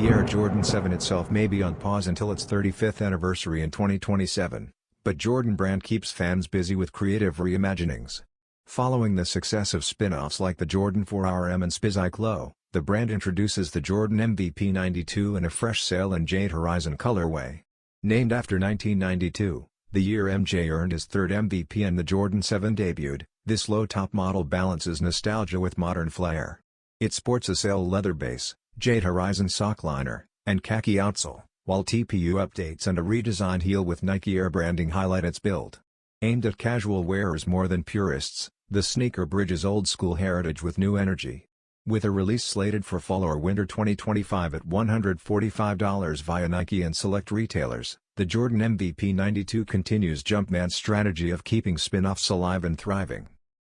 The Air Jordan 7 itself may be on pause until its 35th anniversary in 2027, but Jordan Brand keeps fans busy with creative reimaginings. Following the success of spin-offs like the Jordan 4 RM and Spiz'ike Low, the brand introduces the Jordan MVP 92 in a fresh sail and Jade Horizon colorway. Named after 1992, the year MJ earned his third MVP and the Jordan 7 debuted, this low-top model balances nostalgia with modern flair. It sports a sail leather base, Jade Horizon sockliner, and Khaki outsole, while TPU updates and a redesigned heel with Nike Air branding highlight its build. Aimed at casual wearers more than purists, the sneaker bridges old-school heritage with new energy. With a release slated for fall or winter 2025 at $145 via Nike and select retailers, the Jordan MVP 92 continues Jumpman's strategy of keeping spin-offs alive and thriving.